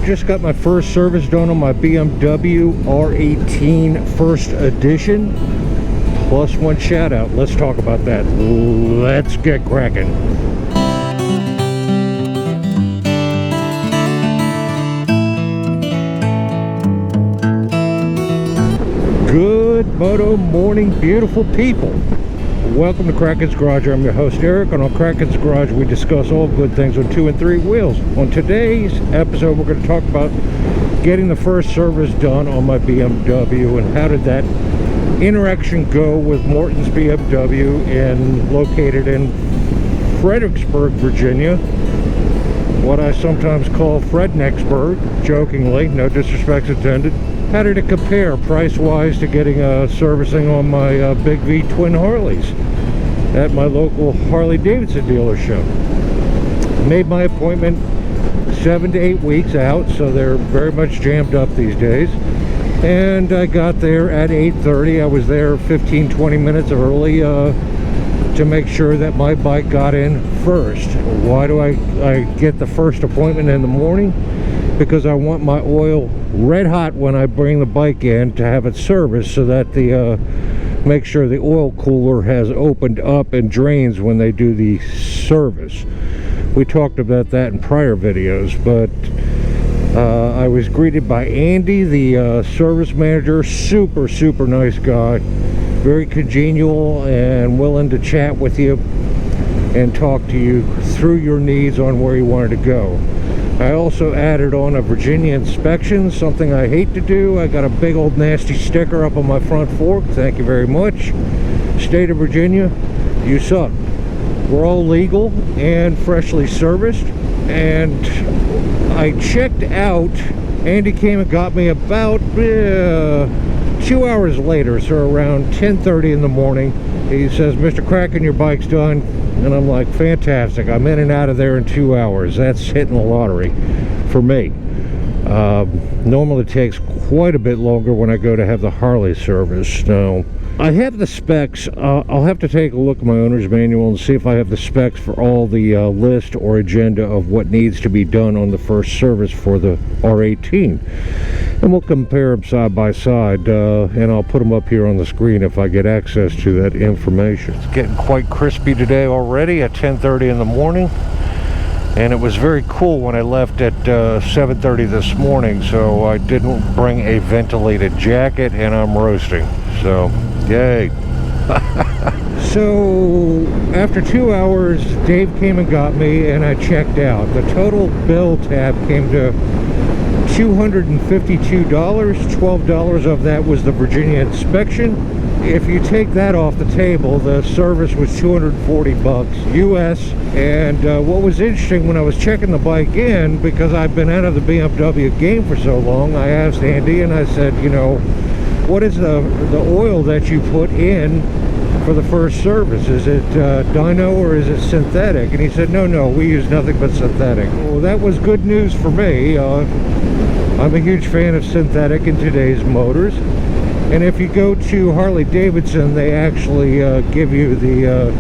just got my first service done on my BMW R18 first edition. Plus one shout out. Let's talk about that. Let's get cracking. Good moto morning, beautiful people. Welcome to Kraken's Garage. I'm your host Eric, and on Kraken's Garage we discuss all good things on 2 and 3 wheels. On today's episode we're going to talk about getting the first service done on my BMW and how did that interaction go with Morton's BMW located in Fredericksburg, Virginia. What I sometimes call Frednecksburg, jokingly, no disrespect intended. How did it compare price-wise to getting servicing on my Big V twin Harleys at my local Harley-Davidson dealership? Made my appointment 7 to 8 weeks out, so they're very much jammed up these days. And I got there at 8:30. I was there 15-20 minutes early to make sure that my bike got in first. Why do I get the first appointment in the morning? Because I want my oil red hot when I bring the bike in to have it serviced, so that make sure the oil cooler has opened up and drains when they do the service. We talked about that in prior videos, but I was greeted by Andy, the service manager. Super nice guy, very congenial and willing to chat with you and talk to you through your needs on where you wanted to go. I also added on a Virginia inspection, something I hate to do. I got a big old nasty sticker up on my front fork. Thank you very much. State of Virginia, you suck. We're all legal and freshly serviced. And I checked out. Andy came and got me about 2 hours later, so around 10:30 in the morning. He says, "Mr. Kraken, your bike's done." And I'm like, fantastic. I'm in and out of there in 2 hours. That's hitting the lottery for me. Normally it takes quite a bit longer when I go to have the Harley service. Now, I have the specs. I'll have to take a look at my owner's manual and see if I have the specs for all the list or agenda of what needs to be done on the first service for the R18. And we'll compare them side by side, and I'll put them up here on the screen if I get access to that information. It's getting quite crispy today already at 10:30 in the morning, and it was very cool when I left at 7:30 this morning, so I didn't bring a ventilated jacket, and I'm roasting, so yay. So after 2 hours, Dave came and got me, and I checked out. The total bill tab came to $252. $12 of that was the Virginia inspection. If you take that off the table, the service was $240 US. And what was interesting when I was checking the bike in, because I've been out of the BMW game for so long, I asked Andy and I said, you know, what is the oil that you put in for the first service? Is it dyno or is it synthetic? And he said, no, we use nothing but synthetic. Well, that was good news for me. I'm a huge fan of synthetic in today's motors. And if you go to Harley-Davidson, they actually give you the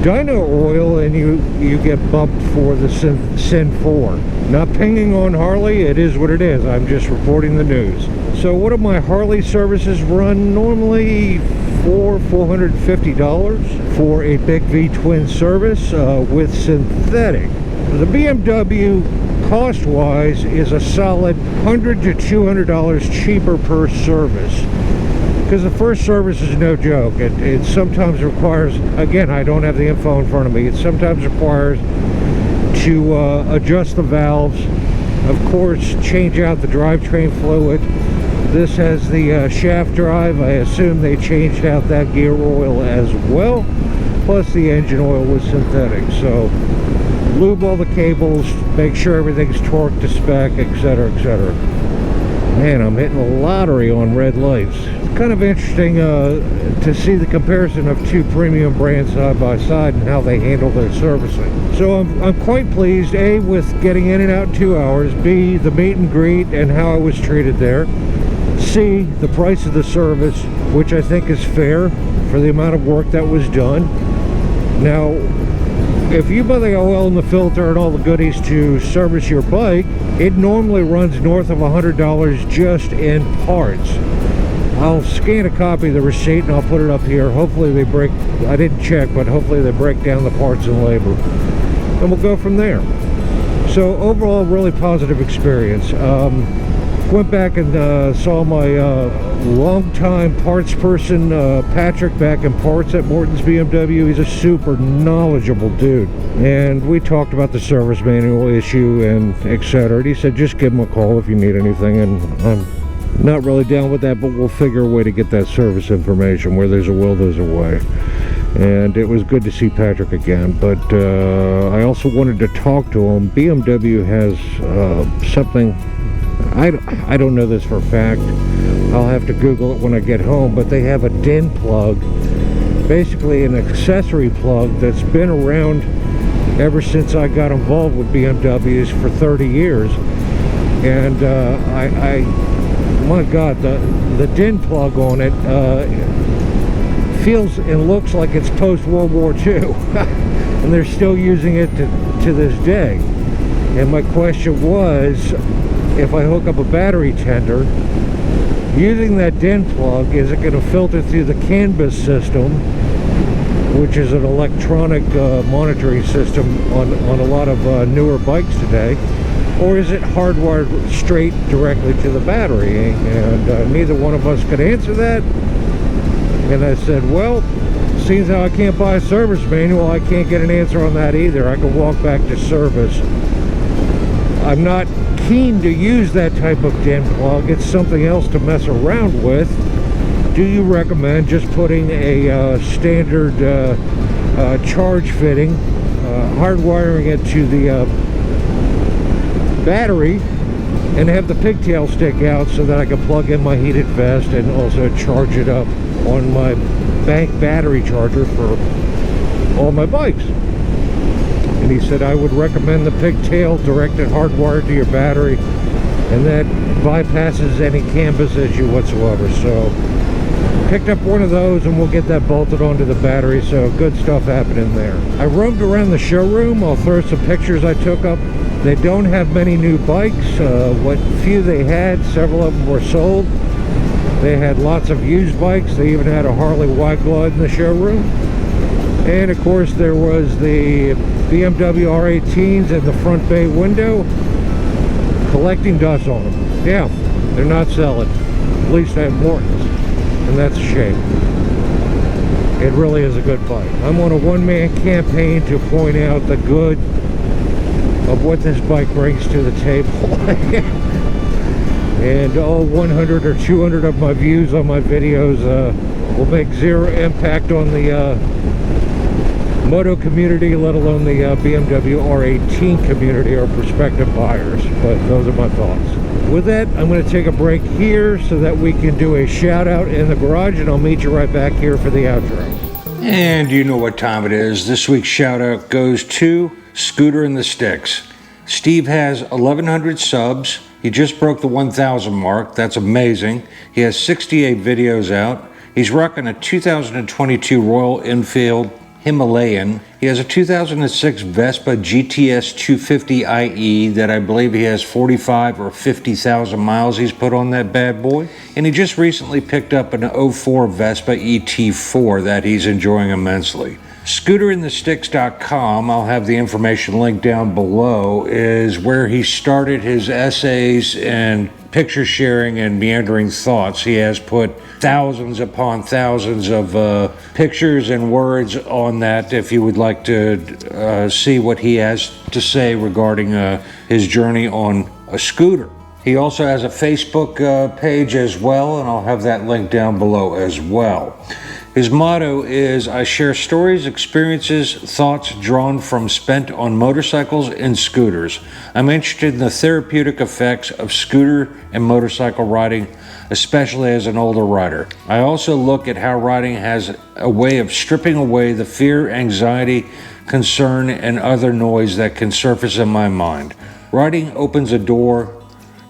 dyno oil, and you get bumped for the Syn 4. Not pinging on Harley, it is what it is. I'm just reporting the news. So what do my Harley services run? Normally $450 for a Big V twin service with synthetic. The BMW cost-wise is a solid $100 to $200 cheaper per service, because the first service is no joke. It sometimes requires, again, I don't have the info in front of me, it sometimes requires to adjust the valves, of course change out the drivetrain fluid. This has the shaft drive. I assume they changed out that gear oil as well, plus the engine oil was synthetic. So lube all the cables, make sure everything's torqued to spec, etc., etc. Man, I'm hitting the lottery on red lights. It's kind of interesting to see the comparison of two premium brands side by side and how they handle their servicing. So I'm quite pleased, A, with getting in and out in 2 hours, B, the meet and greet and how I was treated there, C, the price of the service, which I think is fair for the amount of work that was done. Now, if you buy the oil and the filter and all the goodies to service your bike, it normally runs north of $100 just in parts. I'll scan a copy of the receipt and I'll put it up here. Hopefully they break, I didn't check, but hopefully they break down the parts and labor. And we'll go from there. So overall, really positive experience. Went back and saw my longtime parts person, Patrick, back in parts at Morton's BMW. He's a super knowledgeable dude. And we talked about the service manual issue and etc. And he said, just give him a call if you need anything. And I'm not really down with that, but we'll figure a way to get that service information. Where there's a will, there's a way. And it was good to see Patrick again. But I also wanted to talk to him. BMW has something, I don't know this for a fact. I'll have to Google it when I get home, but they have a DIN plug, basically an accessory plug that's been around ever since I got involved with BMWs for 30 years. And my God, the DIN plug on it feels and looks like it's post-World War II. And they're still using it to this day. And my question was, if I hook up a battery tender, using that DIN plug, is it going to filter through the CAN bus system, which is an electronic monitoring system on a lot of newer bikes today, or is it hardwired straight directly to the battery? And neither one of us could answer that. And I said, well, seeing how I can't buy a service manual, I can't get an answer on that either. I can walk back to service. I'm not keen to use that type of DIN plug. It's something else to mess around with. Do you recommend just putting a standard charge fitting, hardwiring it to the battery, and have the pigtail stick out so that I can plug in my heated vest and also charge it up on my bank battery charger for all my bikes? And he said I would recommend the pigtail directed hardwired to your battery, and that bypasses any CAN bus issue whatsoever. So picked up one of those, and we'll get that bolted onto the battery. So good stuff happening there. I roamed around the showroom. I'll throw some pictures I took up. They don't have many new bikes. What few they had, several of them were sold. They had lots of used bikes. They even had a Harley White Glide in the showroom. And of course there was the BMW R18s in the front bay window, collecting dust on them. Yeah, they're not selling, at least at Morton's, and that's a shame. It really is a good bike. I'm on a one-man campaign to point out the good of what this bike brings to the table. And all 100 or 200 of my views on my videos will make zero impact on the moto community, let alone the BMW R18 community or prospective buyers. But those are my thoughts. With that, I'm going to take a break here so that we can do a shout out in the garage, and I'll meet you right back here for the outro. And you know what time it is. This week's shout out goes to ScooterintheSticks. Steve has 1,100 subs. He just broke the 1,000 mark. That's amazing. He has 68 videos out. He's rocking a 2022 Royal Enfield Himalayan. He has a 2006 Vespa GTS 250 IE that I believe he has 45 or 50,000 miles he's put on that bad boy. And he just recently picked up an 04 Vespa ET4 that he's enjoying immensely. ScooterintheSticks.com, I'll have the information linked down below, is where he started his essays and picture sharing and meandering thoughts. He has put thousands upon thousands of pictures and words on that if you would like to see what he has to say regarding his journey on a scooter. He also has a Facebook page as well, and I'll have that linked down below as well. His motto is, I share stories, experiences, thoughts drawn from spent on motorcycles and scooters. I'm interested in the therapeutic effects of scooter and motorcycle riding, especially as an older rider. I also look at how riding has a way of stripping away the fear, anxiety, concern, and other noise that can surface in my mind. Riding opens a door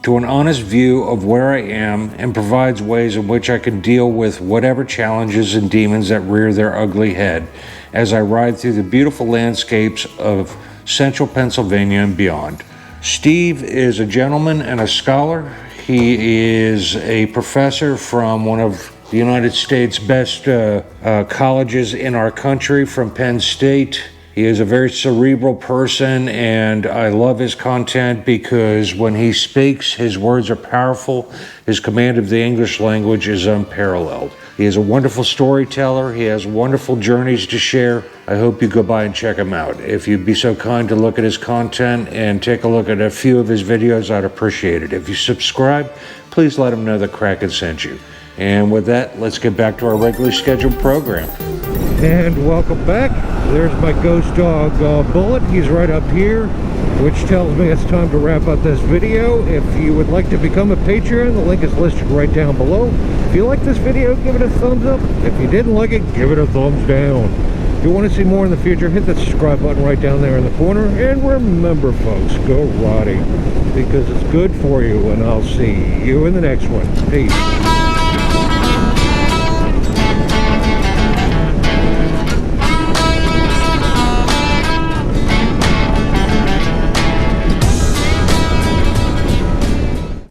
to an honest view of where I am and provides ways in which I can deal with whatever challenges and demons that rear their ugly head as I ride through the beautiful landscapes of central Pennsylvania and beyond. Steve is a gentleman and a scholar. He is a professor from one of the United States' best colleges in our country, from Penn State. He is a very cerebral person, and I love his content because when he speaks, his words are powerful. His command of the English language is unparalleled. He is a wonderful storyteller. He has wonderful journeys to share. I hope you go by and check him out. If you'd be so kind to look at his content and take a look at a few of his videos, I'd appreciate it. If you subscribe, please let him know that Kraken sent you. And with that, let's get back to our regularly scheduled program. And welcome back. There's my ghost dog Bullet. He's right up here, which tells me it's time to wrap up this video. If you would like to become a Patreon, the link is listed right down below. If you like this video, give it a thumbs up. If you didn't like it, give it a thumbs down. If you want to see more in the future, hit that subscribe button right down there in the corner. And remember, folks, go riding because it's good for you. And I'll see you in the next one. Peace.